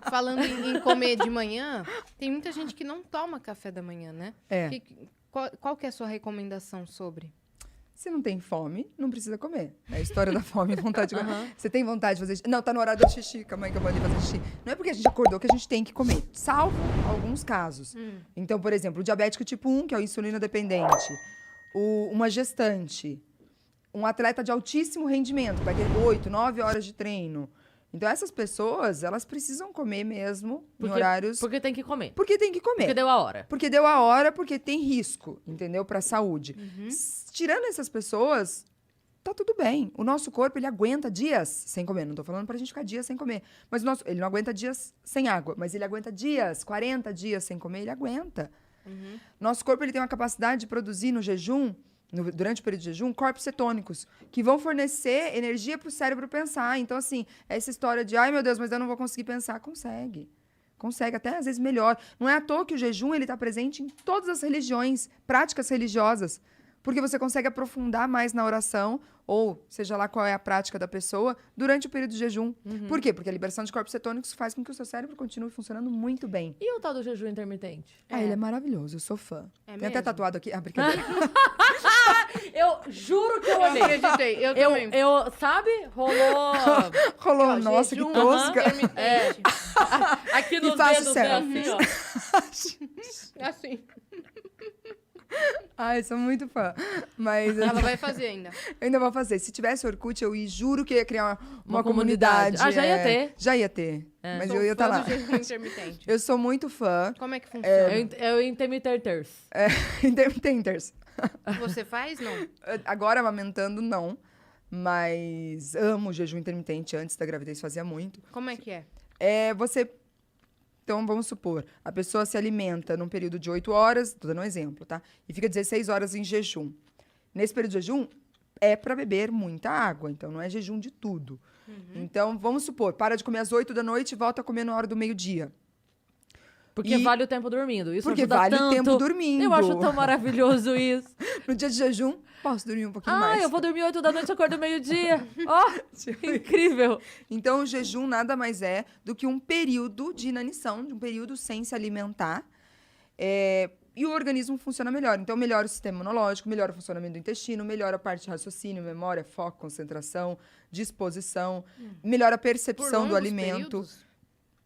falando em comer de manhã, tem muita gente que não toma café da manhã, né? Qual que é a sua recomendação sobre? Se não tem fome, não precisa comer. É a história da fome e vontade de comer. Você tem vontade de fazer xixi? Não, tá no horário do xixi. Calma aí que eu vou ali fazer xixi. Não é porque a gente acordou que a gente tem que comer. Salvo alguns casos. Então, por exemplo, o diabético tipo 1, que é o insulina dependente. Uma gestante. Um atleta de altíssimo rendimento, que vai ter 8, 9 horas de treino. Então, essas pessoas, elas precisam comer mesmo em horários... Porque tem que comer. Porque tem que comer. Porque deu a hora. Porque deu a hora, porque tem risco, entendeu? Pra saúde. Tirando essas pessoas, tá tudo bem. O nosso corpo, ele aguenta dias sem comer. Não tô falando pra gente ficar dias sem comer. Mas ele não aguenta dias sem água. Mas ele aguenta dias, 40 dias sem comer, ele aguenta. Nosso corpo, ele tem uma capacidade de produzir no jejum... durante o período de jejum, corpos cetônicos, que vão fornecer energia para o cérebro pensar. Então, assim, essa história de, ai, meu Deus, mas eu não vou conseguir pensar, consegue. Consegue, até às vezes melhor. Não é à toa que o jejum está presente em todas as religiões, práticas religiosas, porque você consegue aprofundar mais na oração, ou seja lá qual é a prática da pessoa, durante o período de jejum. Por quê? Porque a liberação de corpos cetônicos faz com que o seu cérebro continue funcionando muito bem. E o tal do jejum intermitente? Ele é maravilhoso, eu sou fã. Tem até tatuado aqui. Ah, brincadeira. Eu juro que eu amei. Acreditei, eu também. Sabe? Rolou. Nossa, que Jejum tosca. intermitente. Aqui nos faço dedos, certo. né, assim, ó. Assim. Ai, sou muito fã. Mas Ela vai fazer ainda. eu ainda vou fazer. Se tivesse Orkut, eu juro que ia criar uma comunidade. comunidade. Já ia ter. Já ia ter. Mas Sou eu ia estar fã lá. do jejum intermitente. Eu sou muito fã. Como é que funciona? É o intermitenters. Intermitenters. Você faz, não? Agora, amamentando, não. Mas amo o jejum intermitente. Antes da gravidez fazia muito. Como é que é? Então, vamos supor, a pessoa se alimenta num período de 8 horas, tô dando um exemplo, tá? E fica 16 horas em jejum. Nesse período de jejum, é para beber muita água, então não é jejum de tudo. Então, vamos supor, para de comer às 8 da noite e volta a comer na hora do meio-dia. Porque vale o tempo dormindo. Isso Porque ajuda vale tanto. o tempo dormindo. Eu acho tão maravilhoso isso. No dia de jejum, posso dormir um pouquinho mais. Eu vou dormir 8 da noite e acordo meio-dia. Incrível. Então, o jejum nada mais é do que um período de inanição, de um período sem se alimentar. E o organismo funciona melhor. Então, melhora o sistema imunológico, melhora o funcionamento do intestino, melhora a parte de raciocínio, memória, foco, concentração, disposição, melhora a percepção do alimento. Períodos?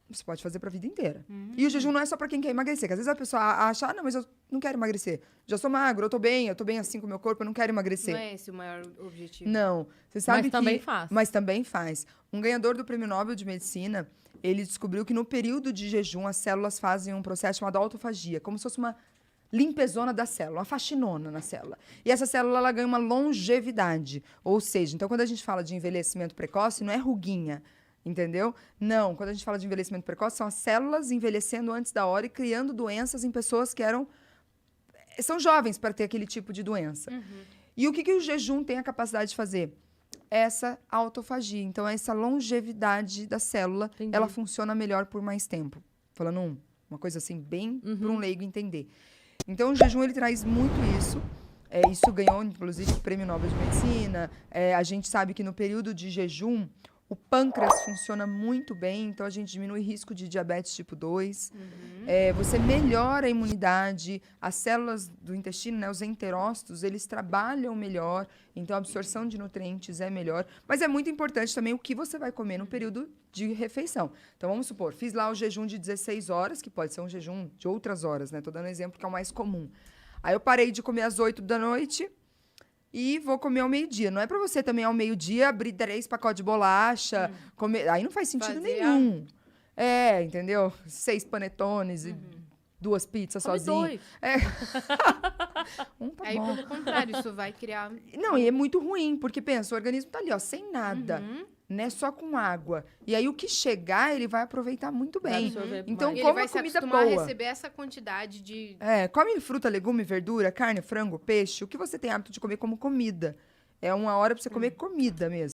Você pode fazer para a vida inteira. E o jejum não é só para quem quer emagrecer. Que às vezes a pessoa acha, não, mas eu não quero emagrecer. Já sou magro, eu tô bem assim com o meu corpo, eu não quero emagrecer. Não é esse o maior objetivo. Não. Você sabe também faz. Mas também faz. Um ganhador do Prêmio Nobel de Medicina, ele descobriu que no período de jejum, as células fazem um processo chamado autofagia, como se fosse uma limpezona da célula, uma faxinona na célula. E essa célula, ela ganha uma longevidade. Ou seja, então quando a gente fala de envelhecimento precoce, não é ruguinha, entendeu? Não, quando a gente fala de envelhecimento precoce, são as células envelhecendo antes da hora e criando doenças em pessoas que são jovens para ter aquele tipo de doença. E o que o jejum tem a capacidade de fazer? Essa autofagia. Então, essa longevidade da célula, ela funciona melhor por mais tempo. Falando uma coisa assim, bem para um leigo entender. Então, o jejum, ele traz muito isso. Isso ganhou, inclusive, o Prêmio Nobel de Medicina. A gente sabe que no período de jejum, o pâncreas funciona muito bem, então a gente diminui o risco de diabetes tipo 2. Você melhora a imunidade, as células do intestino, né, os enterócitos, eles trabalham melhor, então a absorção de nutrientes é melhor. Mas é muito importante também o que você vai comer no período de refeição. Então, vamos supor, fiz lá o jejum de 16 horas, que pode ser um jejum de outras horas, né? Tô dando um exemplo que é o mais comum. Aí eu parei de comer às 8 da noite... E vou comer ao meio-dia. Não é para você também ao meio-dia abrir 3 pacotes de bolacha, comer. Aí não faz sentido nenhum. Entendeu? 6 panetones e 2 pizzas sozinho. 2. Tá Aí, bom. pelo contrário, isso vai criar... Não, e é muito ruim, porque pensa, o organismo tá ali, ó, sem nada, né? Só com água. E aí o que chegar, ele vai aproveitar muito bem. Então, Ele coma vai se comida acostumar a boa. receber essa quantidade de... Come fruta, legume, verdura, carne, frango, peixe. O que você tem hábito de comer como comida. É uma hora para você comer comida mesmo.